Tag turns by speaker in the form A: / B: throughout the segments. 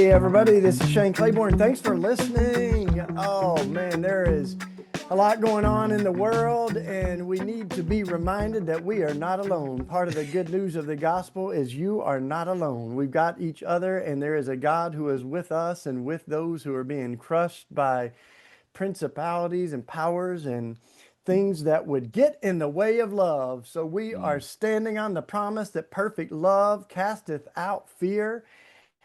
A: Hey everybody, this is Shane Claiborne. Thanks for listening. Oh man, there is a lot going on in the world, and we need to be reminded that we are not alone. Part of the good news of the gospel is you are not alone. We've got each other, and there is a God who is with us and with those who are being crushed by principalities and powers and things that would get in the way of love. So we are standing on the promise that perfect love casteth out fear.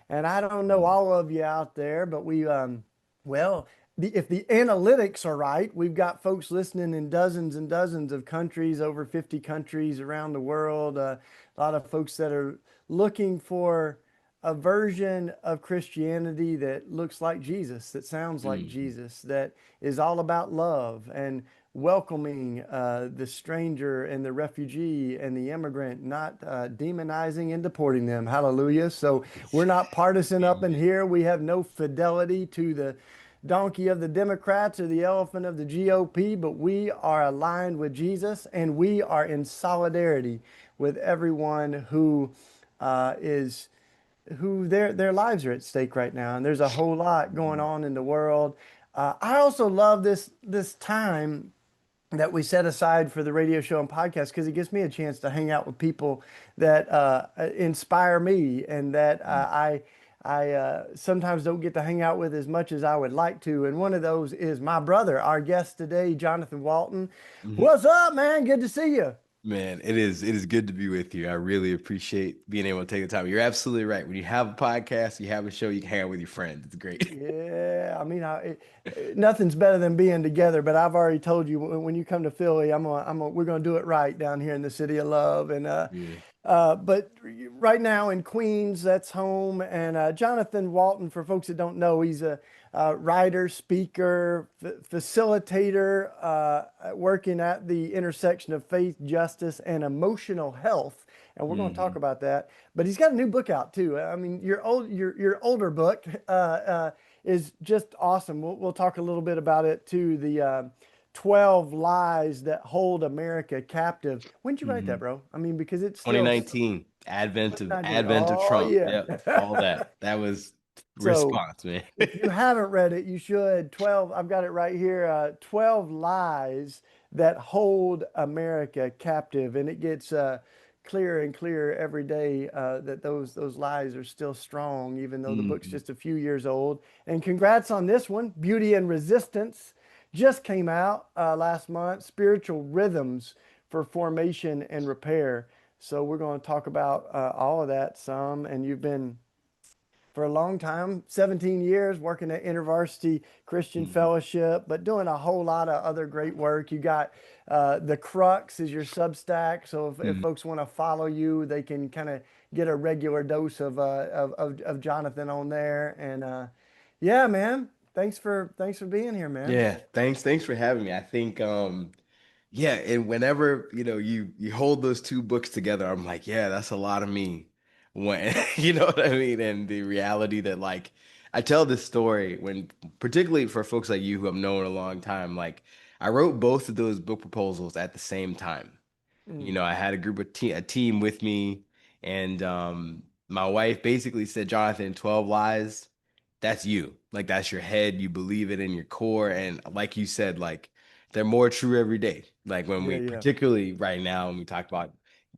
A: And I don't know all of you out there, but well, if the analytics are right, we've got folks listening in dozens and dozens of countries, over 50 countries around the world. A lot of folks that are looking for a version of Christianity that looks like Jesus, that sounds like Jesus, that is all about love and welcoming the stranger and the refugee and the immigrant, not demonizing and deporting them. Hallelujah. So we're not partisan up in here. We have no fidelity to the donkey of the Democrats or the elephant of the GOP, but we are aligned with Jesus, and we are in solidarity with everyone who is who their lives are at stake right now, and there's a whole lot going on in the world. I also love this time that we set aside for the radio show and podcast because it gives me a chance to hang out with people that inspire me and that I sometimes don't get to hang out with as much as I would like to. And one of those is my brother, our guest today, Jonathan Walton. What's up, man? Good to see you.
B: Man, it is good to be with you. I really appreciate being able to take the time. You're absolutely right. When you have a podcast, you have a show, you can hang out with your friends. It's great.
A: Yeah, I mean, nothing's better than being together. But I've already told you when you come to Philly, we're gonna do it right down here in the city of love. And
B: Yeah.
A: but right now in Queens, that's home. And Jonathan Walton, for folks that don't know, he's a writer, speaker, facilitator, working at the intersection of faith, justice, and emotional health. And we're going to talk
B: hmm
A: about that. But he's got a new book out too. I mean, your older book is just awesome. We'll talk a little bit about it too. The 12 lies that hold America captive. When did you write
B: hmm
A: that, bro? I mean, because it's still
B: 2019, Advent of
A: 2019.
B: Advent of
A: Oh
B: Trump.
A: yeah.
B: Yep, all that. That was
A: So
B: response, man.
A: if you haven't read it, you should. 12, I've got it right here. 12 lies that hold America captive. And it gets clearer and clearer every day that those lies are still strong, even though the book's
B: hmm
A: just a few years old. And congrats on this one. Beauty and Resistance just came out last month. Spiritual Rhythms for Formation and Repair. So we're going to talk about all of that some. And you've been for a long time, 17 years working at InterVarsity Christian
B: hmm
A: Fellowship, but doing a whole lot of other great work. You got The Crux is your Substack. So if
B: hmm
A: folks want to follow you, they can kind of get a regular dose of Jonathan on there. And yeah, man, thanks for being here, man.
B: Yeah, thanks for having me. I think yeah, and whenever, you hold those two books together, I'm like, yeah, that's a lot of me. When you know what I mean? And the reality that like I tell this story when particularly for folks like you who have known a long time, like I wrote both of those book proposals at the same time.
A: Mm,
B: I had a team with me, and my wife basically said, Jonathan, 12 lies, that's you. Like that's your head, you believe it in your core. And like you said, like they're more true every day. Like when
A: yeah,
B: we,
A: yeah,
B: particularly right now, when we talk about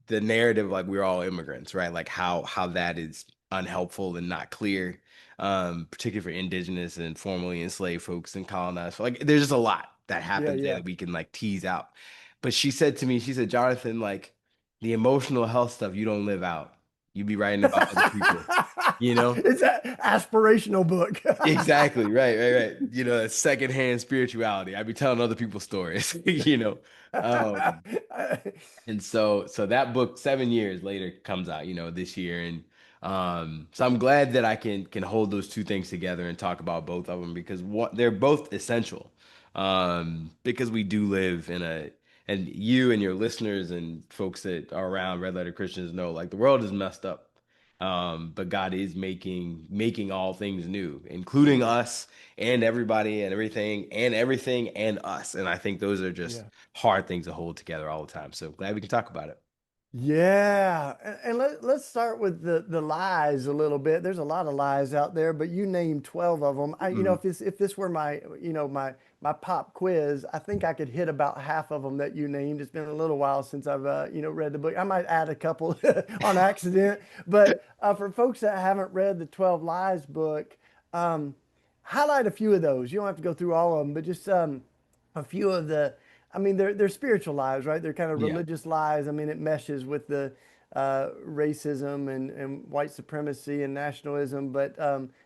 B: the narrative, like we're all immigrants, right? Like how that is unhelpful and not clear, particularly for indigenous and formerly enslaved folks and colonized. Like there's just a lot that
A: yeah,
B: happens there
A: yeah.
B: that we can like tease out. But she said to me, she said, Jonathan, like the emotional health stuff you don't live out. You be writing about other people, you know?
A: It's an aspirational book.
B: Exactly. Right. Secondhand spirituality. I be telling other people's stories, you know. Um, and so that book 7 years later comes out, this year. And so I'm glad that I can hold those two things together and talk about both of them because they're both essential. Because we do live and you and your listeners and folks that are around Red Letter Christians know like the world is messed up. But God is making all things new, including
A: Mm,
B: us and everybody and everything and us. And I think those are just
A: yeah.
B: hard things to hold together all the time. So glad we can talk about it.
A: Yeah, and let's start with the lies a little bit. There's a lot of lies out there, but you named 12 of them.
B: Mm,
A: If this were my, my pop quiz, I think I could hit about half of them that you named. It's been a little while since I've read the book. I might add a couple on accident, but for folks that haven't read the 12 Lies book, um, highlight a few of those. You don't have to go through all of them, but just a few of the, I mean, they're spiritual lies, right? They're kind of
B: yeah,
A: religious lies. I mean, it meshes with the racism and white supremacy and nationalism. But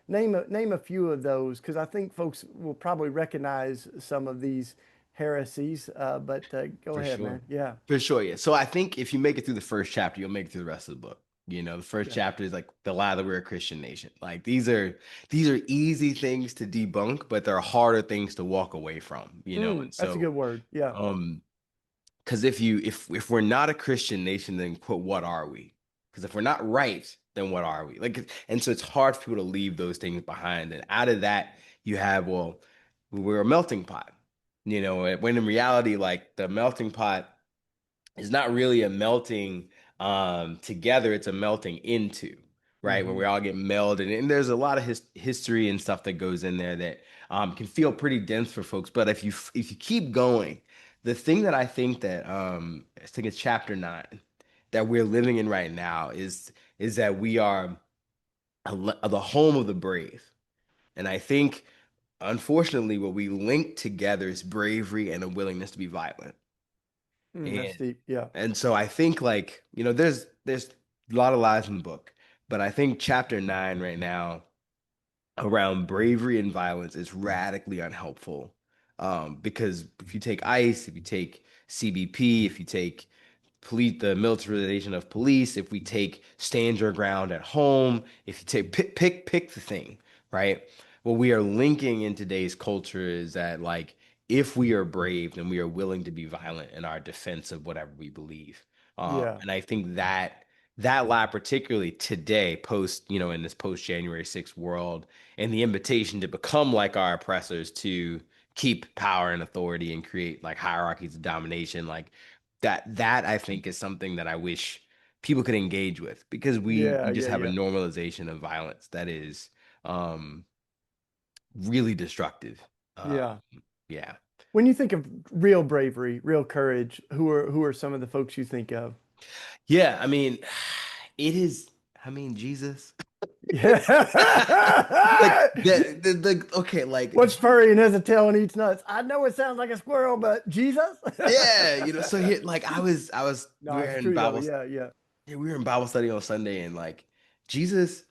A: name a few of those, because I think folks will probably recognize some of these heresies. But go
B: for
A: ahead,
B: sure.
A: man. Yeah,
B: For sure, yeah. So I think if you make it through the first chapter, you'll make it through the rest of the book. The first
A: yeah.
B: chapter is like the lie that we're a Christian nation. Like these are easy things to debunk, but they're harder things to walk away from. And
A: That's a good
B: so
A: word. Yeah,
B: um because if we're not a Christian nation, then quote, what are we? Because if we're not right, then what are we? Like, and so it's hard for people to leave those things behind. And out of that, you have, well, we're a melting pot. When in reality, like the melting pot is not really a melting together, it's a melting into, right? Where
A: hmm
B: we all get melded. And there's a lot of history and stuff that goes in there that can feel pretty dense for folks. But if you keep going, the thing that I think that I think it's chapter 9 that we're living in right now is that we are the home of the brave. And I think unfortunately what we link together is bravery and a willingness to be violent.
A: that's
B: And
A: deep. Yeah,
B: and so I think like, there's a lot of lies in the book, but I think chapter 9 right now around bravery and violence is radically unhelpful. Because if you take ICE, if you take CBP, if you take police, the militarization of police, if we take stand your ground at home, if you take pick the thing, right? What we are linking in today's culture is that like if we are brave, then we are willing to be violent in our defense of whatever we believe.
A: yeah,
B: And I think that lie, particularly today, in this post January 6th world, and the invitation to become like our oppressors, to keep power and authority and create like hierarchies of domination, like that I think is something that I wish people could engage with, because we
A: yeah,
B: just
A: yeah,
B: have a
A: yeah,
B: normalization of violence that is um really destructive. Uh
A: yeah.
B: yeah.
A: When you think of real bravery, real courage, who are some of the folks you think of?
B: Yeah, I mean, it is, I mean, Jesus.
A: Yeah.
B: Like okay, like
A: What's furry and has a tail and eats nuts? I know it sounds like a squirrel, but Jesus?
B: yeah, so here, like
A: No, it's true though. Yeah, yeah.
B: we were in Bible study on Sunday, and like Jesus,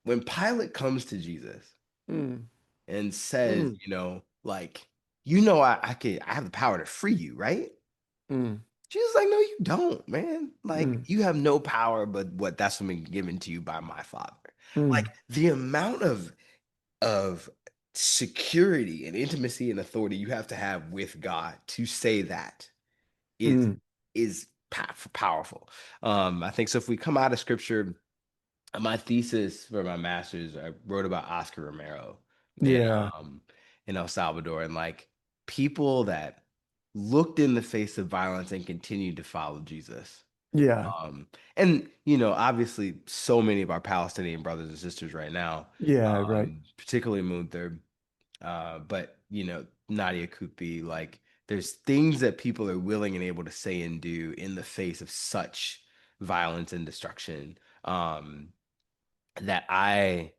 B: when Pilate comes to Jesus
A: Mm,
B: and says,
A: mm,
B: like, I have the power to free you, right?
A: mm,
B: Jesus is like, no, you don't, man. Like,
A: mm,
B: you have no power, but that's been given to you by my Father. Like
A: mm,
B: the amount of security and intimacy and authority you have to have with God to say that is
A: mm.
B: powerful. I think so. If we come out of Scripture, my thesis for my master's, I wrote about Oscar Romero in
A: Yeah,
B: um in El Salvador, and like people that looked in the face of violence and continued to follow Jesus.
A: yeah,
B: And obviously, so many of our Palestinian brothers and sisters right now,
A: yeah, right.
B: particularly Munther, but Nadia Kupi, like there's things that people are willing and able to say and do in the face of such violence and destruction. That I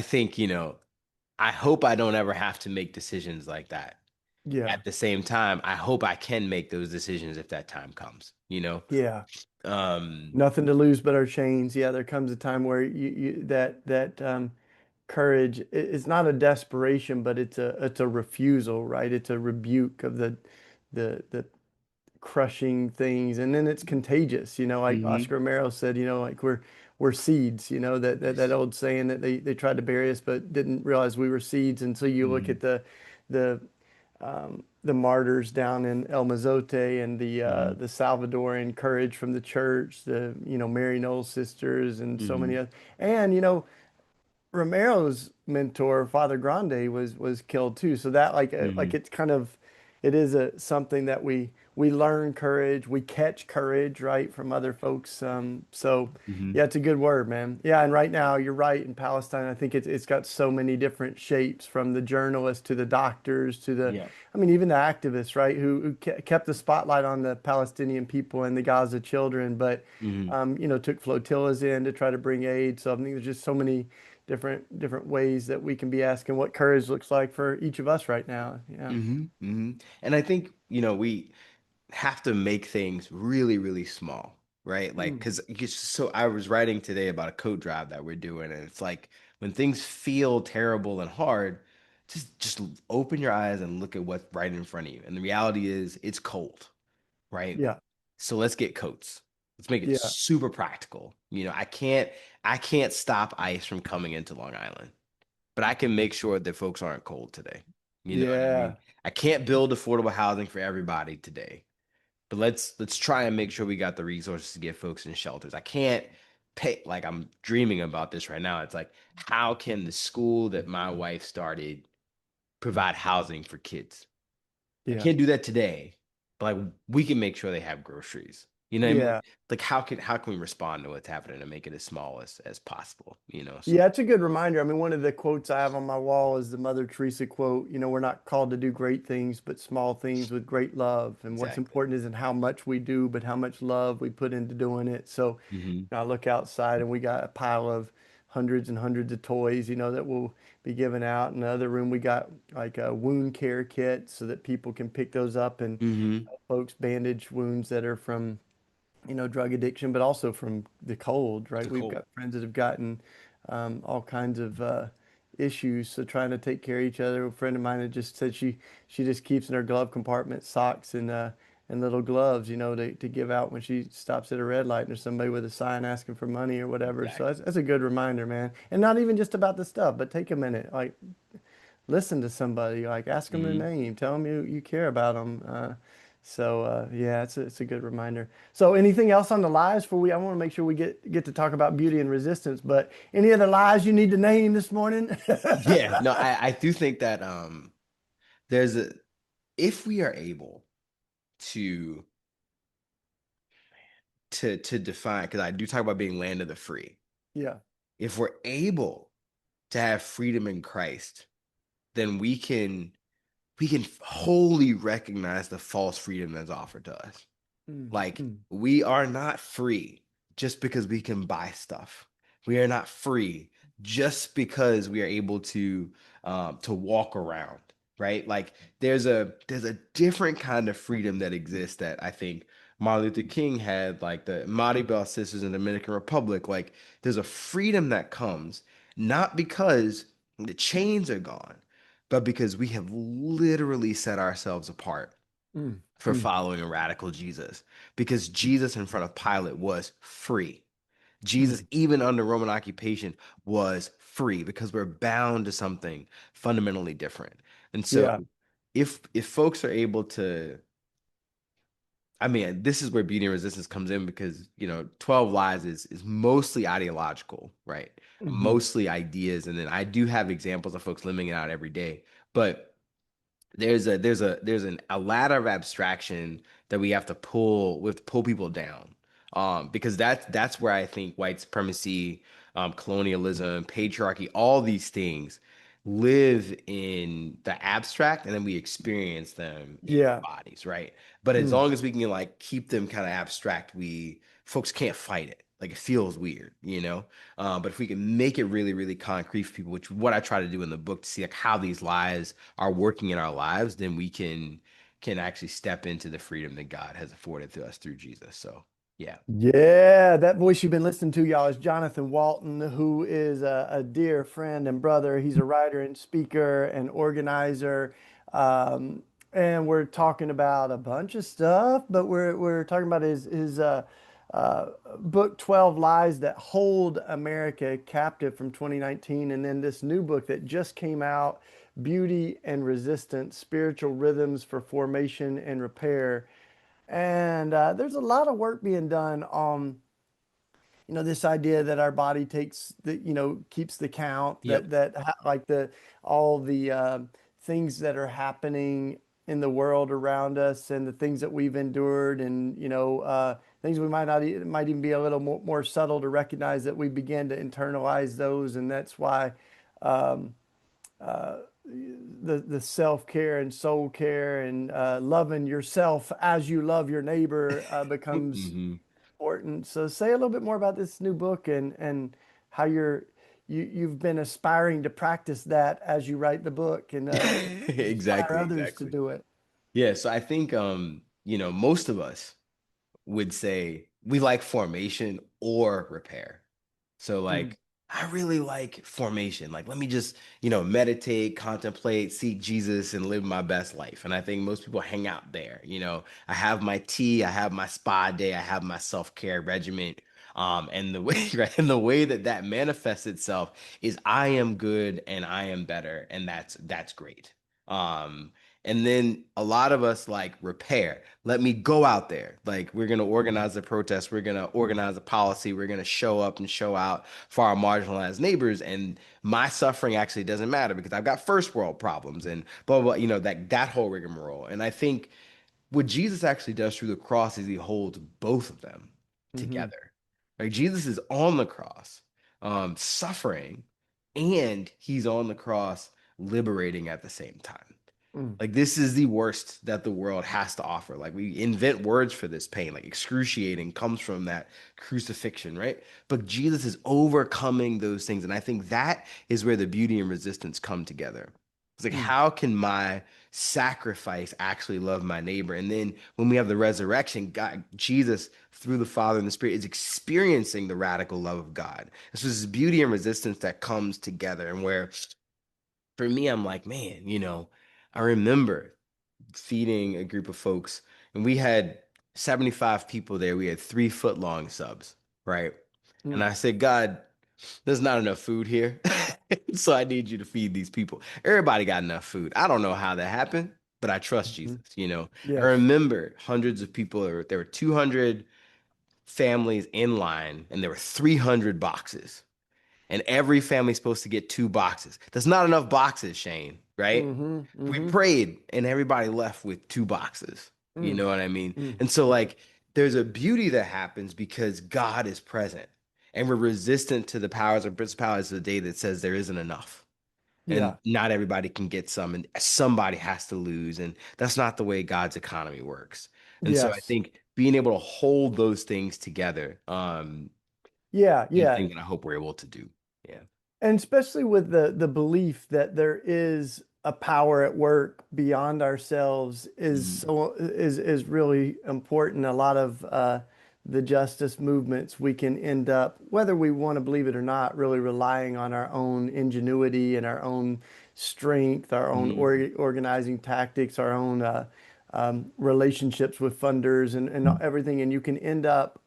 B: think, I hope I don't ever have to make decisions like that.
A: Yeah,
B: At the same time, I hope I can make those decisions if that time comes.
A: yeah.
B: Um,
A: Nothing to lose but our chains. Yeah, there comes a time where that courage is not a desperation, but it's a refusal, right? It's a rebuke of the crushing things, and then it's contagious. Like
B: mhm.
A: Oscar Romero said, like we're seeds. That
B: Yes.
A: old saying that they tried to bury us but didn't realize we were seeds. And so you look
B: Mhm.
A: at the martyrs down in El Mozote and
B: Mhm.
A: the Salvadoran courage from the church, the Mary Knowles sisters, and so many
B: Mhm.
A: others. And Romero's mentor, Father Grande, was killed too. So that like
B: Mhm.
A: it's kind of it is something that we learn courage, we catch courage, right, from other folks. So
B: Hmm.
A: yeah, it's a good word, man. Yeah, and right now you're right in Palestine. I think it's got so many different shapes, from the journalists to the doctors to the,
B: Yeah.
A: I mean, even the activists, right, who kept the spotlight on the Palestinian people and the Gaza children, but
B: Hmm.
A: took flotillas in to try to bring aid. So I think there's just so many different ways that we can be asking what courage looks like for each of us right now. Yeah.
B: Hmm. Hmm. And I think, we have to make things really, really small, right? Like,
A: Mm.
B: because so I was writing today about a coat drive that we're doing, and it's like when things feel terrible and hard, just open your eyes and look at what's right in front of you. And the reality is it's cold, right?
A: Yeah.
B: So let's get coats. Let's make it
A: Yeah.
B: super practical. I can't stop ice from coming into Long Island, but I can make sure that folks aren't cold today. You know what I mean?
A: Yeah.
B: I can't build affordable housing for everybody today, but let's try and make sure we got the resources to get folks in shelters. I can't pay, like, I'm dreaming about this right now. It's like, how can the school that my wife started provide housing for kids? I
A: Yeah.
B: can't do that today, but like we can make sure they have groceries. You know what I mean?
A: Yeah.
B: Like how can we respond to what's happening and make it as small as possible? So
A: Yeah, it's a good reminder. I mean, one of the quotes I have on my wall is the Mother Teresa quote, we're not called to do great things, but small things with great love. And what's
B: exactly.
A: important isn't how much we do, but how much love we put into doing it. So
B: Hmm.
A: I look outside and we got a pile of hundreds and hundreds of toys, that will be given out. In the other room, we got like a wound care kit so that people can pick those up and
B: Hmm.
A: help folks bandage wounds that are from drug addiction, but also from the cold, right?
B: The
A: We've
B: cold.
A: got friends that have gotten all kinds of issues, so trying to take care of each other. A friend of mine had just said she just keeps in her glove compartment socks and little gloves, to give out when she stops at a red light and there's somebody with a sign asking for money or whatever. So
B: Exactly.
A: that's a good reminder, man. And not even just about the stuff, but take a minute, like listen to somebody, like ask them their
B: Hmm.
A: name, tell them you care about them. Yeah, it's a good reminder. So anything else on the lies for I want to make sure we get to talk about beauty and resistance, but any other lies you need to name this morning?
B: Yeah, no, I do think that there's a if we are able to to define, because I do talk about being land of the free.
A: Yeah.
B: If we're able to have freedom in Christ, then we can wholly recognize the false freedom that's offered to us.
A: Mm,
B: Like,
A: mm.
B: we are not free just because we can buy stuff. We are not free just because we are able to walk around, right? Like, there's a different kind of freedom that exists that I think Martin Luther King had, like the Mardi Bell sisters in the Dominican Republic. Like, there's a freedom that comes not because the chains are gone, but because we have literally set ourselves apart
A: Mm,
B: for
A: mm,
B: following a radical Jesus. Because Jesus in front of Pilate was free. Jesus,
A: mm.
B: even under Roman occupation, was free because we're bound to something fundamentally different. And so
A: Yeah.
B: if folks are able to, I mean, this is where beauty and resistance comes in, because 12 lies is mostly ideological, right?
A: Hmm.
B: Mostly ideas. And then I do have examples of folks living it out every day. But there's a ladder of abstraction that we have to pull people down, because that's where I think white supremacy, colonialism, patriarchy, all these things live in the abstract, and then we experience them in
A: Yeah.
B: our bodies, right? But as
A: Mm.
B: long as we can, like, keep them kind of abstract, we folks can't fight it. Like, it feels weird. But if we can make it really, really concrete for people, which is what I try to do in the book, to see like how these lies are working in our lives, then we can actually step into the freedom that God has afforded to us through Jesus. So yeah.
A: Yeah, that voice you've been listening to, y'all, is Jonathan Walton, who is a dear friend and brother. He's a writer and speaker and organizer. Um, and we're talking about a bunch of stuff, but we're talking about his uh, book 12 Lies That Hold America Captive from 2019, and then this new book that just came out, Beauty and Resistance: Spiritual Rhythms for Formation and Repair. And there's a lot of work being done on, this idea that our body takes the, keeps the count,
B: Yep.
A: like all the things that are happening. in the world around us and the things that we've endured, and things we might not might even be a little more subtle to recognize, that we begin to internalize those. And that's why um, the self care and soul care and loving yourself as you love your neighbor becomes
B: Hmm.
A: important. So say a little bit more about this new book, and how you've been aspiring to practice that as you write the book, and inspire
B: Exactly,
A: others to
B: exactly.
A: do it.
B: Yeah, so I think most of us would say we like formation or repair. So
A: Mm,
B: like I really like formation. Like let me just, meditate, contemplate, seek Jesus and live my best life. And I think most people hang out there. I have my tea, I have my spa day, I have my self-care regimen. And the way right, and the way that that manifests itself is I am good and I am better, and that's great. Um, and then a lot of us like repair. Let me go out there. Like we're gonna organize a protest. We're gonna organize a policy. We're gonna show up and show out for our marginalized neighbors. And my suffering actually doesn't matter because I've got first world problems and blah blah. That whole rigmarole. And I think what Jesus actually does through the cross is he holds both of them
A: hmm
B: together. Like Jesus is on the cross, suffering, and he's on the cross liberating at the same time.
A: mm,
B: Like this is the worst that the world has to offer. Like we invent words for this pain. Like excruciating comes from that crucifixion, right? But Jesus is overcoming those things. And I think that is where the beauty and resistance come together. It's like,
A: mm.
B: how can my sacrifice actually love my neighbor? And then when we have the resurrection, God, Jesus, through the Father and the Spirit, is experiencing the radical love of God. This is this beauty and resistance that comes together. And where for me, I'm like, man, I remember feeding a group of folks, and we had 75 people there. We had 3 foot long subs, right? And
A: Mm,
B: I said, God, there's not enough food here. So I need you to feed these people. Everybody got enough food. I don't know how that happened, but I trust
A: mhm.
B: Jesus. I
A: Yes.
B: remember hundreds of people, there were 200 families in line, and there were 300 boxes, and every family's supposed to get 2 boxes. That's not enough boxes, Shane, right?
A: hmm
B: We
A: hmm
B: prayed and everybody left with 2 boxes. You
A: Mm,
B: know what I mean?
A: mm.
B: And so,
A: Yeah.
B: like, there's a beauty that happens because God is present and we're resistant to the powers and principalities of the day that says there isn't enough. And
A: Yeah.
B: not everybody can get some, and somebody has to lose. And that's not the way God's economy works. And so I
A: Yes.
B: think being able to hold those things together,
A: Yeah.
B: is
A: Yeah.
B: the thing that I hope we're able to do. Yeah.
A: And especially with the belief that there is a power at work beyond ourselves
B: Mhm.
A: is really important. A lot of the justice movements, we can end up, whether we want to believe it or not, really relying on our own ingenuity and our own strength, our own
B: Mhm.
A: organizing tactics, our own relationships with funders, and everything. And you can end up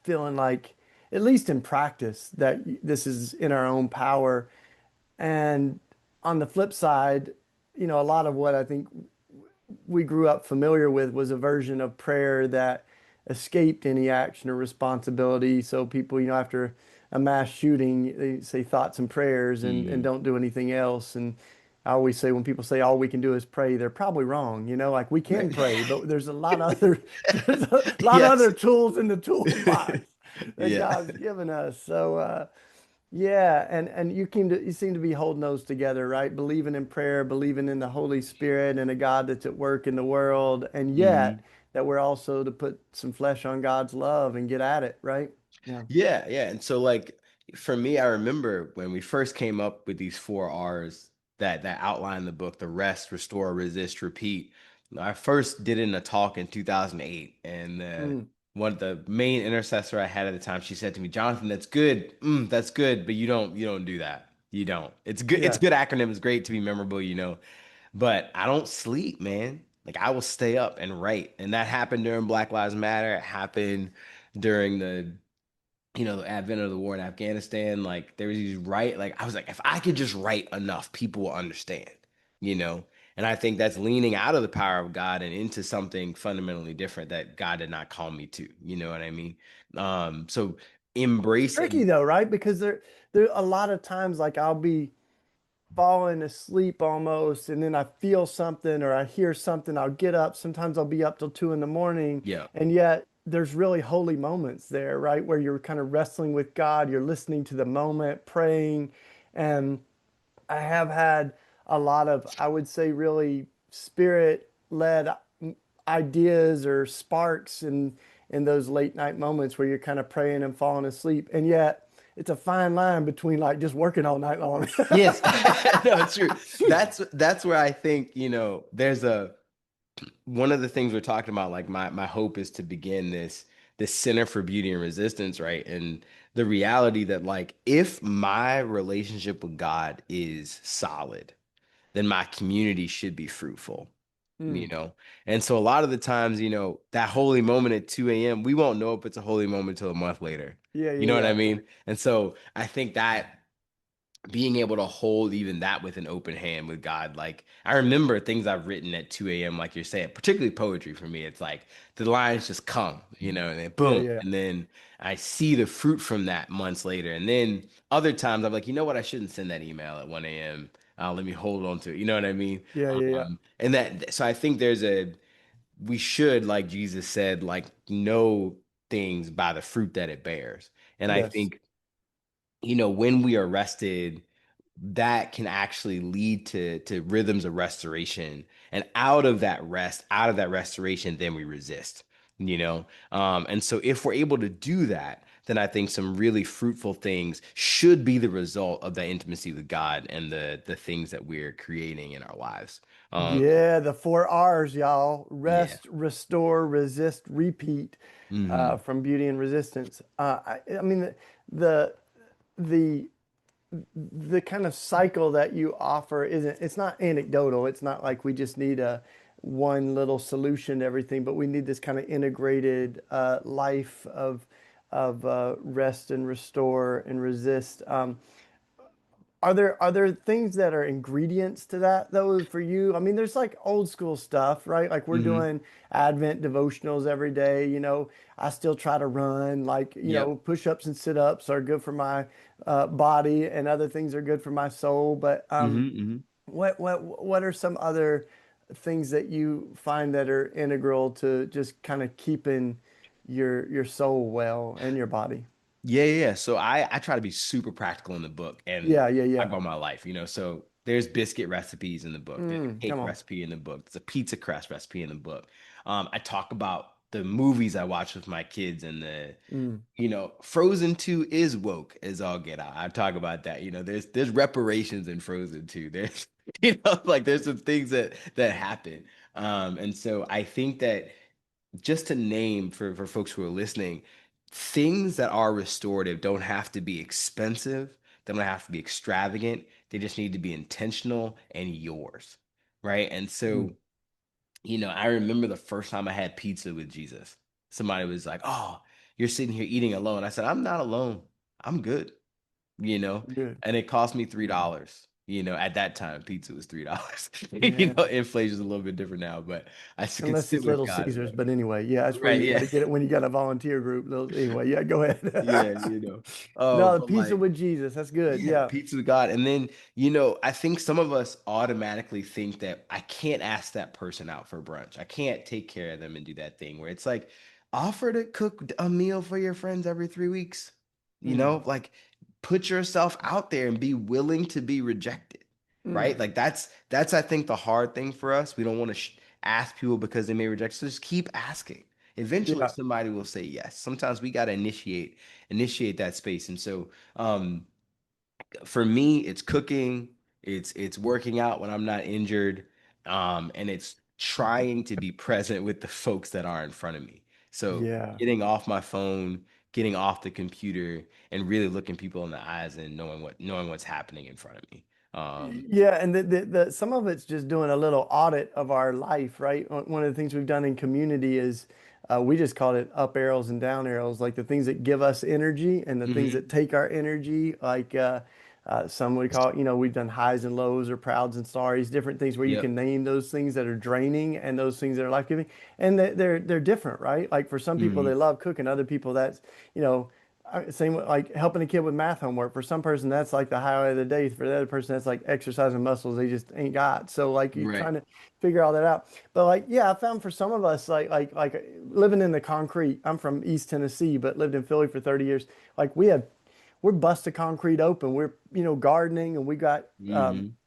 A: feeling like, at least in practice, that this is in our own power. And on the flip side, a lot of what I think we grew up familiar with was a version of prayer that escaped any action or responsibility. So people, after a mass shooting, they say thoughts and prayers, and
B: Mhm.
A: don't do anything else. And I always say, when people say all we can do is pray, they're probably wrong. Like, we can
B: Right.
A: pray, but there's a lot of other there's a lot of
B: Yes.
A: other tools in the toolbox that
B: Yeah.
A: God's given us. So yeah, and you seem to be holding those together, right? Believing in prayer, believing in the Holy Spirit and a God that's at work in the world, and yet
B: Mhm.
A: that we're also to put some flesh on God's love and get at it, right? Yeah.
B: Yeah, yeah. And so like for me, I remember when we first came up with these 4 R's that outline the book, the rest, restore, resist, repeat. I first did it in a talk in 2008, and
A: Mm,
B: one of the main intercessor I had at the time, she said to me, Jonathan, that's good. That's good, but you don't do that. You don't. It's
A: yeah.
B: good acronym. It's great to be memorable. But I don't sleep, man. Like I will stay up and write. And that happened during Black Lives Matter. It happened during the advent of the war in Afghanistan. Like there was these like I was like, if I could just write enough, people will understand, you know? And I think that's leaning out of the power of God and into something fundamentally different that God did not call me to. You know what I mean? So
A: Tricky
B: embracing.
A: though, right? Because there a lot of times, like, I'll be falling asleep almost, and then I feel something or I hear something, I'll get up. Sometimes I'll be up till 2 in the morning,
B: Yeah.
A: and yet there's really holy moments there, right? Where you're kind of wrestling with God, you're listening to the moment, praying, and I have had a lot of, I would say, really spirit-led ideas or sparks in those late night moments where you're kind of praying and falling asleep. And yet it's a fine line between like just working all night long.
B: Yes. No, it's true. That's where I think, there's a one of the things we're talking about, like my hope is to begin this Center for Beauty and Resistance, right? And the reality that like if my relationship with God is solid, then my community should be fruitful, you
A: Mm.
B: know? And so a lot of the times, that holy moment at 2 a.m., we won't know if it's a holy moment till a month later.
A: Yeah,
B: You know
A: yeah,
B: what I
A: yeah.
B: mean? And so I think that being able to hold even that with an open hand with God. Like I remember things I've written at 2 a.m., like you're saying, particularly poetry for me. It's like the lines just come, and then
A: Yeah,
B: boom.
A: yeah.
B: And then I see the fruit from that months later. And then other times I'm like, you know what? I shouldn't send that email at 1 a.m. Let me hold on to it. You know what I mean?
A: Yeah, yeah, yeah.
B: And so I think we should, like Jesus said, like know things by the fruit that it bears. And I
A: Yes.
B: think when we are rested, that can actually lead to rhythms of restoration. And out of that restoration, then we resist, and so if we're able to do that, then I think some really fruitful things should be the result of that intimacy with God and the things that we're creating in our lives. Um,
A: Yeah, the 4 R's, y'all.
B: yeah.
A: Rest, restore, resist, repeat,
B: Hmm.
A: from Beauty and Resistance. I mean, the the the kind of cycle that you offer isn't, it's not anecdotal. It's not like we just need a one little solution to everything, but we need this kind of integrated life of rest and restore and resist. Are there things that are ingredients to that though for you? I mean, there's like old school stuff, right? Like we're
B: Hmm.
A: doing Advent devotionals every day. I still try to run. Like,
B: Yep.
A: push-ups and sit-ups are good for my body, and other things are good for my soul. But
B: Hmm. Hmm.
A: what are some other things that you find that are integral to just kind of keeping your soul well and your body?
B: Yeah, yeah. Yeah. So I try to be super practical in the book, and
A: Yeah, yeah,
B: I
A: yeah.
B: go my life, So there's biscuit recipes in the book. There's a
A: Come
B: cake
A: on.
B: recipe in the book. There's a pizza crust recipe in the book. I talk about the movies I watch with my kids, and
A: Mm.
B: Frozen 2 is woke as all get out. I talk about that. There's reparations in Frozen 2. There's like there's some things that happen. And so I think that just to name for folks who are listening, things that are restorative don't have to be expensive. They don't have to be extravagant. They just need to be intentional and yours. Right. And
A: Mm.
B: so, I remember the first time I had pizza with Jesus. Somebody was like, "Oh, you're sitting here eating alone." I said, "I'm not alone. I'm good." you know,
A: Good.
B: and it cost me $3. At that time, pizza was $3.
A: Yeah.
B: Inflation's a little bit different now, but could
A: Unless
B: sit
A: it's
B: with
A: Little
B: God,
A: Caesars,
B: bro.
A: but anyway, yeah, that's where
B: Right?
A: you got
B: Yeah.
A: to get it when you got a volunteer group. Anyway, yeah, go ahead.
B: Yeah,
A: No,
B: but
A: pizza
B: like,
A: with Jesus. That's good.
B: yeah,
A: Yeah.
B: pizza with God. And then, I think some of us automatically think that I can't ask that person out for brunch. I can't take care of them and do that thing where it's like, offer to cook a meal for your friends every 3 weeks.
A: Mm.
B: Like put yourself out there and be willing to be rejected. Right?
A: Mm.
B: Like that's I think the hard thing for us. We don't want to ask people because they may reject. So just keep asking. Eventually
A: Yeah.
B: somebody will say yes. Sometimes we got to initiate that space. And so for me, it's cooking, it's working out when I'm not injured, and it's trying to be present with the folks that are in front of me. So
A: Yeah.
B: getting off my phone, getting off the computer, and really looking people in the eyes and knowing what's happening in front of me.
A: Yeah, and some of it's just doing a little audit of our life, right? One of the things we've done in community is we just called it up arrows and down arrows, like the things that give us energy and the things that
B: Hmm.
A: take our energy. Like some would call it, we've done highs and lows or prouds and sorries, different things where you
B: Yep.
A: can name those things that are draining and those things that are life-giving, and they're different, right? Like for some people they
B: Hmm.
A: love cooking, other people that's you know Same with like helping a kid with math homework. For some person, that's like the highlight of the day. For the other person, that's like exercising muscles they just ain't got. So like you're
B: Right.
A: trying to figure all that out. But like, yeah, I found for some of us, like living in the concrete. I'm from East Tennessee, but lived in Philly for 30 years. Like we're busted concrete open. We're gardening, and we got
B: Hmm.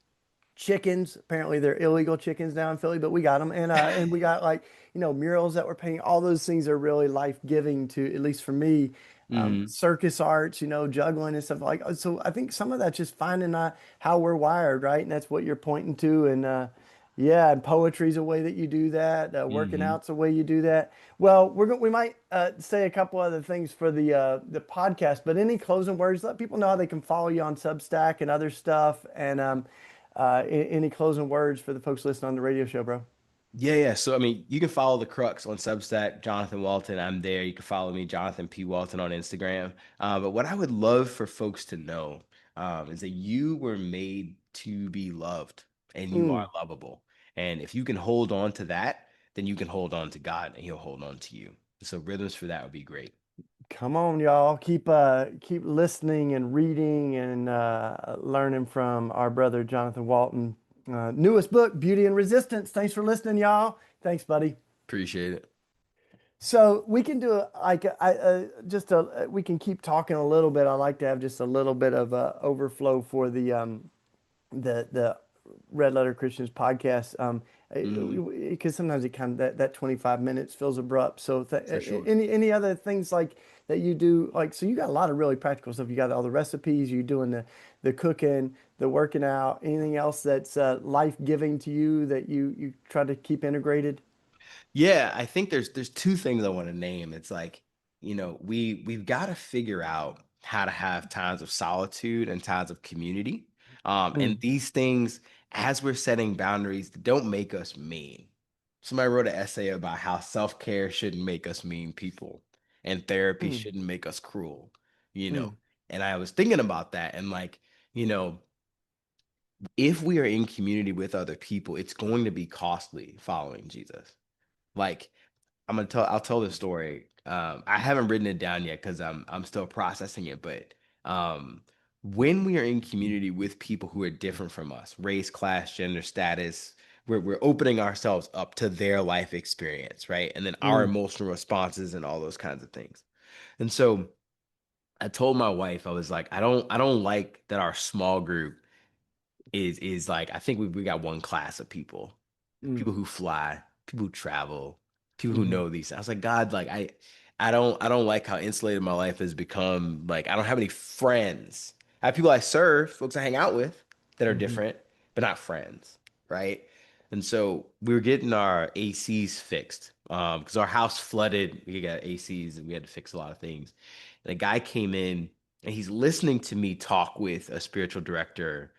A: chickens. Apparently, they're illegal chickens down in Philly, but we got them, and we got like murals that we're painting. All those things are really life giving to, at least for me.
B: Hmm.
A: Circus arts, juggling and stuff like. So I think some of that's just finding how we're wired, right? And that's what you're pointing to, and yeah, and poetry's a way that you do that. Working
B: Hmm.
A: out's a way you do that. Well, we might say a couple other things for the podcast, but any closing words? Let people know how they can follow you on Substack and other stuff, and any closing words for the folks listening on the radio show, bro?
B: Yeah, yeah. So I mean, you can follow the Crux on Substack, Jonathan Walton. I'm there. You can follow me, Jonathan P. Walton, on Instagram. But what I would love for folks to know is that you were made to be loved, and you are
A: Mm,
B: lovable. And if you can hold on to that, then you can hold on to God, and He'll hold on to you. So rhythms for that would be great.
A: come on, y'all. Keep listening and reading and learning from our brother Jonathan Walton. Newest book, Beauty and Resistance. Thanks for listening, y'all. Thanks, buddy.
B: Appreciate it.
A: So we can do we can keep talking a little bit. I like to have just a little bit of overflow for the Red Letter Christians podcast,
B: Hmm.
A: because sometimes it kind of that 25 minutes feels abrupt. So
B: For sure.
A: any other things like that you do, like, so you got a lot of really practical stuff. You got all the recipes, you doing the cooking, the working out, anything else that's life-giving to you that you try to keep integrated?
B: Yeah, I think there's two things I want to name. It's like, we've got to figure out how to have times of solitude and times of community. And
A: Mm,
B: these things, as we're setting boundaries, don't make us mean. Somebody wrote an essay about how self-care shouldn't make us mean people and therapy
A: mm,
B: shouldn't make us cruel, you know.
A: mm,
B: And I was thinking about that and like, if we are in community with other people, it's going to be costly following Jesus. Like I'll tell the story. I haven't written it down yet because I'm still processing it, but um when we are in community with people who are different from us, race, class, gender, status, we're opening ourselves up to their life experience, right? And then our
A: mm,
B: emotional responses and all those kinds of things. And so I told my wife, I was like, I don't like that our small group is like, I think we got one class of people,
A: mm,
B: people who fly, people who travel, people who
A: mhm,
B: know these. I was like, God, like I don't like how insulated my life has become. Like I don't have any friends. I have people I serve, folks I hang out with that are
A: mhm.
B: different, but not friends, right? And so we were getting our ACs fixed because our house flooded. We got ACs and we had to fix a lot of things. And a guy came in and he's listening to me talk with a spiritual director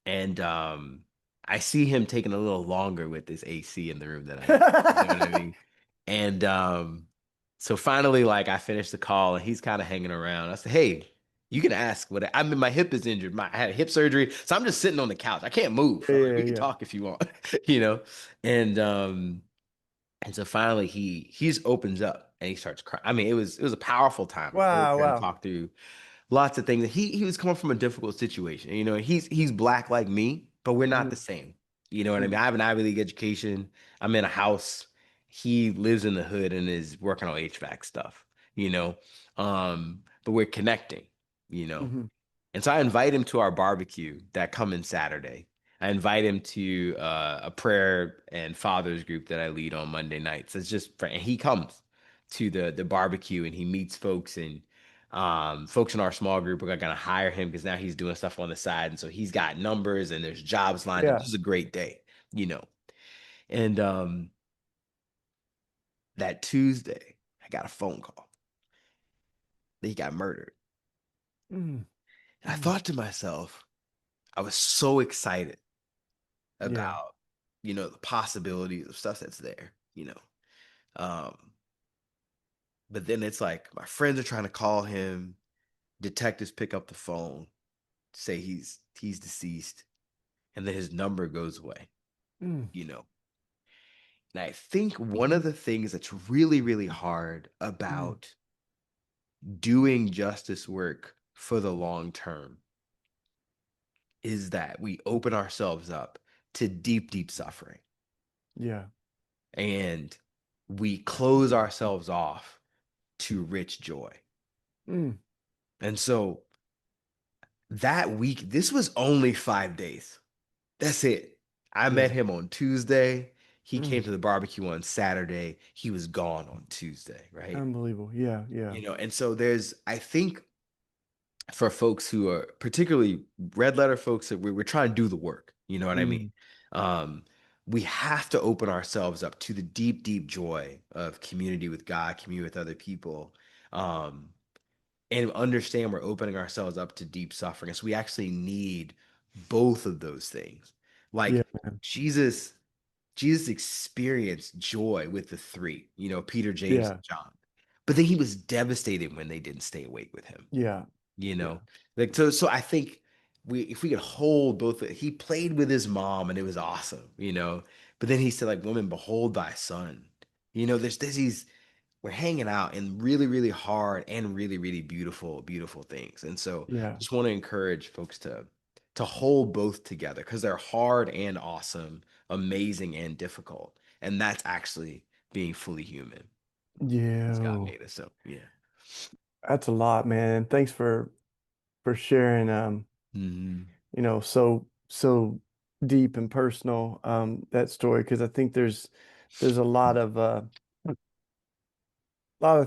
B: and I see him taking a little longer with this AC in the room than I am. You know what I mean? And so finally, like I finished the call and he's kind of hanging around. I said, "Hey, you can ask what I mean. My hip is injured. I had a hip surgery, so I'm just sitting on the couch. I can't move.
A: Yeah,
B: I'm like,
A: yeah,
B: we can
A: yeah.
B: talk if you want, you know." And so finally he just opens up and he starts crying. I mean, it was a powerful time of
A: Wow,
B: prayer to
A: wow.
B: talk through lots of things. He was coming from a difficult situation. He's black like me, but we're not the
A: Mhm,
B: same. You know what I mean?
A: mm,
B: I have an Ivy League education. I'm in a house. He lives in the hood and is working on HVAC stuff, you know. But we're connecting, you know.
A: mhm.
B: And so I invite him to our barbecue that coming Saturday. I invite him to a prayer and fathers group that I lead on Monday nights. It's just and he comes to the barbecue and he meets folks and folks in our small group are gonna hire him because now he's doing stuff on the side and so he's got numbers and there's jobs lined up.
A: Yeah.
B: This is a great day, you know. And that Tuesday, I got a phone call that he got murdered.
A: Mm,
B: And I
A: mm.
B: thought to myself, I was so excited
A: Yeah.
B: about the possibilities of stuff that's there, um but then it's like my friends are trying to call him, detectives pick up the phone, say he's deceased, and then his number goes away,
A: Mm,
B: you know and I think one of the things that's really really hard
A: mm,
B: about doing justice work for the long term is that we open ourselves up to deep, deep suffering,
A: Yeah.
B: and we close ourselves off to rich joy.
A: Mm.
B: And so that week, this was only 5 days. That's it. I met
A: Yeah.
B: him on Tuesday. He came
A: Mm.
B: to the barbecue on Saturday. He was gone on Tuesday, right?
A: Unbelievable. Yeah. Yeah.
B: And so I think for folks who are particularly red letter folks that we're trying to do the work, you know what I mean?
A: Mm.
B: Um, we have to open ourselves up to the deep, deep joy of community with God, community with other people. Um, and understand we're opening ourselves up to deep suffering. And so we actually need both of those things.
A: Yeah,
B: Like
A: man.
B: Jesus, Jesus experienced joy with the three, Peter, James,
A: Yeah.
B: and John. But then he was devastated when they didn't stay awake with him.
A: Yeah.
B: You
A: Yeah.
B: know, like so I think if we could hold both, he played with his mom and it was awesome, But then he said, like, woman, behold thy son. There's these we're hanging out in really, really hard and really, really beautiful, beautiful things. And so
A: Yeah.
B: just want to encourage folks to hold both together because they're hard and awesome, amazing and difficult. And that's actually being fully human as God
A: Yeah.
B: made us. So yeah.
A: That's a lot, man. Thanks for sharing
B: Hmm.
A: so deep and personal that story because I think there's a lot of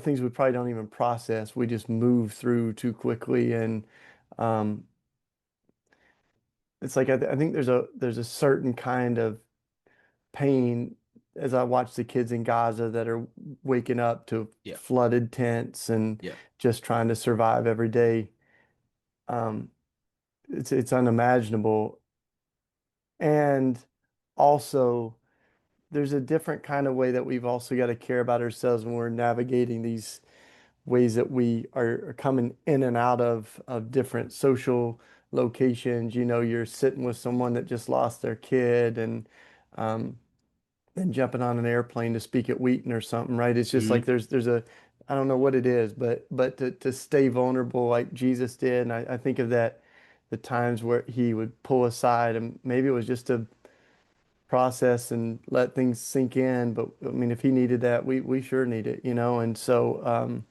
A: things we probably don't even process. We just move through too quickly and um it's like I think there's a certain kind of pain as I watch the kids in Gaza that are waking up to
B: Yeah.
A: flooded tents and
B: Yeah.
A: just trying to survive every day. Um, it's unimaginable. And also, there's a different kind of way that we've also got to care about ourselves when we're navigating these ways that we are coming in and out of different social locations. You're sitting with someone that just lost their kid um, and jumping on an airplane to speak at Wheaton or something, right? It's just like
B: Hmm.
A: there's a I don't know what it is, but to stay vulnerable like Jesus did, and I think of that the times where he would pull aside and maybe it was just to process and let things sink in. But I mean, if he needed that, we sure need it. And so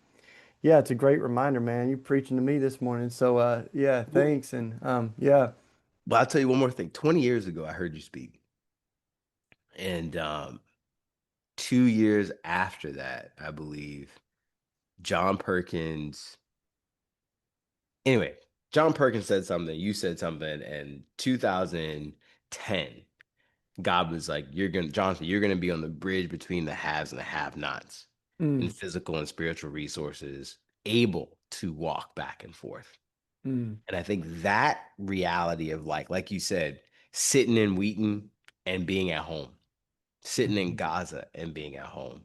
A: yeah, it's a great reminder, man. You preaching to me this morning. So yeah,
B: Well,
A: thanks. And yeah.
B: I'll tell you one more thing. 20 years ago, I heard you speak. And 2 years after that, I believe, John Perkins, anyway, John Perkins said something, you said something, and 2010, God was like, Jonathan, you're gonna be on the bridge between the haves and the have-nots in
A: Mm,
B: physical and spiritual resources, able to walk back and forth.
A: mm,
B: And I think that reality of like you said, sitting in Wheaton and being at home, sitting in
A: mm,
B: Gaza and being at home,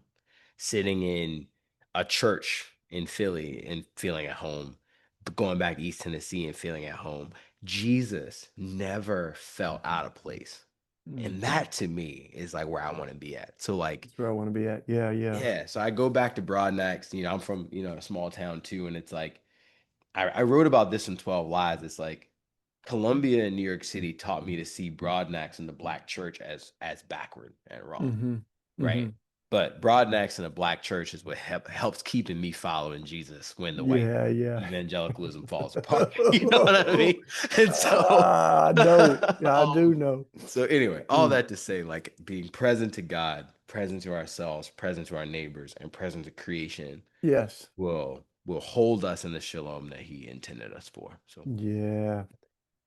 B: sitting in a church in Philly and feeling at home, but going back to East Tennessee and feeling at home. Jesus never felt out of place.
A: mm.
B: And that to me is like where I want to be at. So like,
A: That's where I want to be at. Yeah, yeah.
B: yeah, so I go back to Broadnax, I'm from, a small town too, and it's like I wrote about this in 12 Lies. It's like Columbia and New York City taught me to see Broadnax and the black church as backward and wrong,
A: Mm-hmm.
B: right?
A: Mm-hmm.
B: But Broadnax and a black church is what helps keeping me following Jesus when the white
A: Yeah, yeah.
B: evangelicalism falls apart. You know what I mean? And so,
A: I know. Yeah, I do
B: um,
A: know.
B: so anyway, all
A: Mm.
B: that to say, like being present to God, present to ourselves, present to our neighbors, and present to creation
A: Yes.
B: will hold us in the shalom that He intended us for. So,
A: Yeah.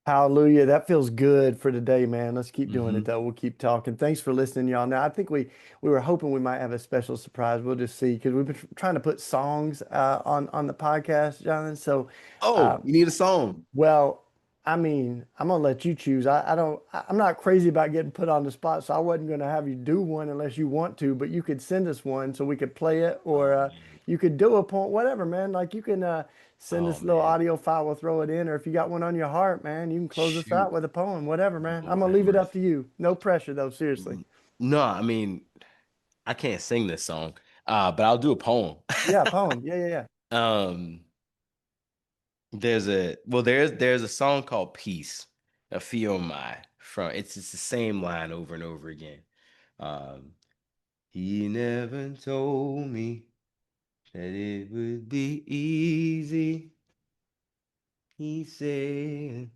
A: Hallelujah. That feels good for today, man. Let's keep doing it
B: hmm.
A: though. We'll keep talking. Thanks for listening, y'all. Now, I think we were hoping we might have a special surprise. We'll just see because we've been trying to put songs on the podcast, Jonathan. So,
B: Oh,
A: uh,
B: you need a song.
A: well, I mean, I'm gonna let you choose. I'm not crazy about getting put on the spot, so I wasn't gonna have you do one unless you want to, but you could send us one so we could play it, or
B: Oh man.
A: you could do a point, whatever, man. Like you can send
B: Oh
A: us a little
B: man.
A: audio file, we'll throw it in, or if you got one on your heart, man, you can close us
B: Shoot.
A: out with a poem, whatever, man. I'm
B: Lord
A: gonna
B: have
A: leave it up
B: mercy.
A: to you. No pressure though, seriously.
B: No, I mean, I can't sing this song, but I'll do a poem.
A: Yeah, poem. Yeah, yeah, yeah.
B: Um, there's a song called Peace, a Feel My from it's the same line over and over again. Um, he never told me that it would be easy. He said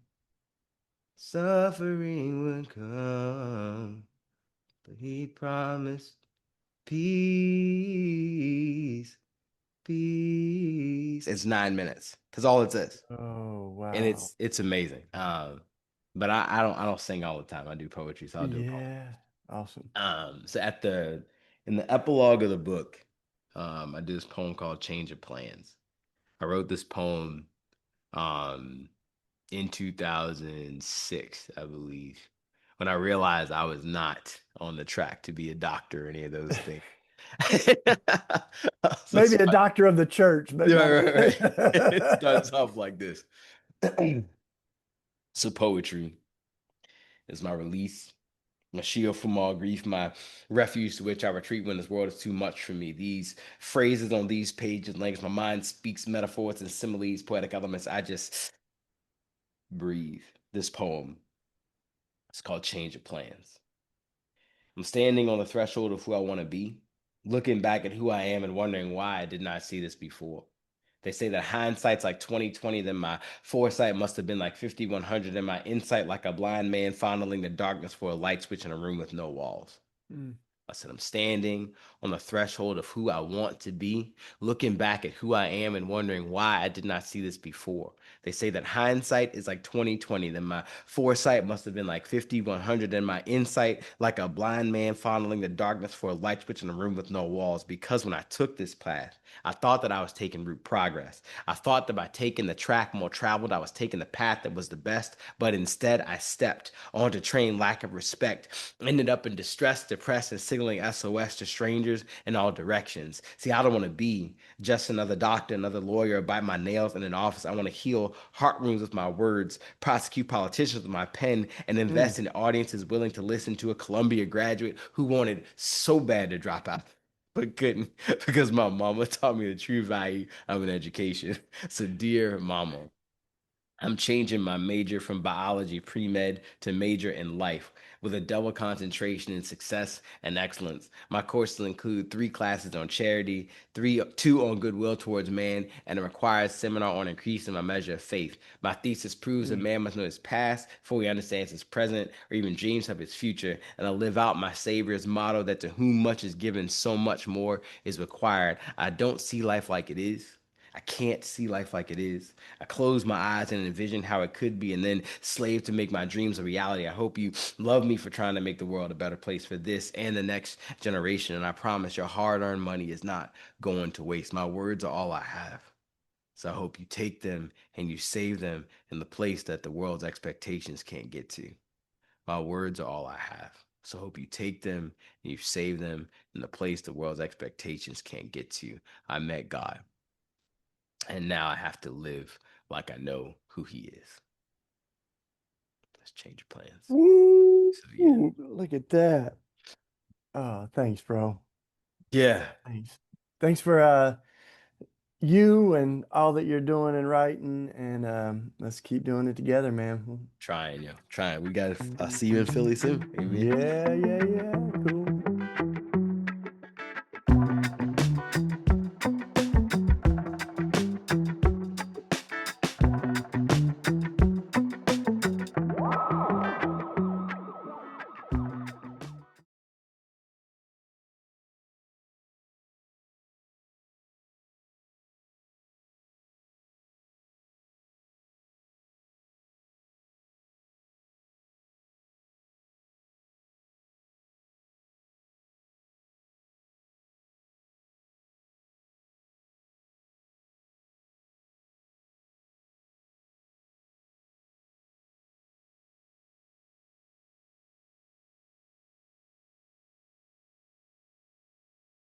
B: suffering would come, but he promised peace, peace. It's 9 minutes. That's all it says.
A: Oh,
B: And
A: wow.
B: it's amazing. But I don't sing all the time. I do poetry, so I'll do a poem.
A: Yeah. Awesome.
B: So in the epilogue of the book, I did this poem called Change of Plans. I wrote this poem um in 2006, I believe, when I realized I was not on the track to be a doctor or any of those things. So,
A: Maybe a doctor of the church, but
B: right,
A: not.
B: right, right. It starts off like this. So poetry is my release, my shield from all grief, my refuge to which I retreat when this world is too much for me. These phrases on these pages, language, my mind speaks metaphors and similes, poetic elements. I just breathe. This poem is called Change of Plans. I'm standing on the threshold of who I want to be, looking back at who I am and wondering why I did not see this before. They say that hindsight's like 2020, then my foresight must have been like 5100, and my insight like a blind man fondling the darkness for a light switch in a room with no walls.
A: Mm.
B: I said, I'm standing on the threshold of who I want to be, looking back at who I am and wondering why I did not see this before. They say that hindsight is like 2020, then my foresight must have been like 5100, and my insight like a blind man fondling the darkness for a light switch in a room with no walls. Because when I took this path, I thought that I was taking root progress. I thought that by taking the track more traveled, I was taking the path that was the best, but instead I stepped onto train lack of respect, ended up in distress, depressed, and signaling SOS to strangers in all directions. See, I don't want to be just another doctor, another lawyer, bite my nails in an office. I want to heal heart wounds with my words, prosecute politicians with my pen, and
A: Mm.
B: invest in audiences willing to listen to a Columbia graduate who wanted so bad to drop out but couldn't because my mama taught me the true value of an education. So, dear mama, I'm changing my major from biology pre-med to major in life with a double concentration in success and excellence. My course will include 3 classes on charity, two on goodwill towards man, and a required seminar on increasing my measure of faith. My thesis proves that
A: Mm.
B: man must know his past before he understands his present or even dreams of his future. And I live out my Savior's motto that to whom much is given, so much more is required. I don't see life like it is. I can't see life like it is. I close my eyes and envision how it could be and then slave to make my dreams a reality. I hope you love me for trying to make the world a better place for this and the next generation. And I promise your hard earned money is not going to waste. My words are all I have. So I hope you take them and you save them in the place that the world's expectations can't get to. My words are all I have. So I hope you take them and you save them in the place the world's expectations can't get to. I met God. And now I have to live like I know who he is. Let's change your plans.
A: Woo!
B: So yeah.
A: Look at that. Oh, thanks, bro.
B: Yeah.
A: Thanks. Thanks for you and all that you're doing and writing, and let's keep doing it together, man.
B: Trying, yo. Trying. We gotta I'll see you in Philly soon. Maybe.
A: Yeah, yeah, yeah. Cool.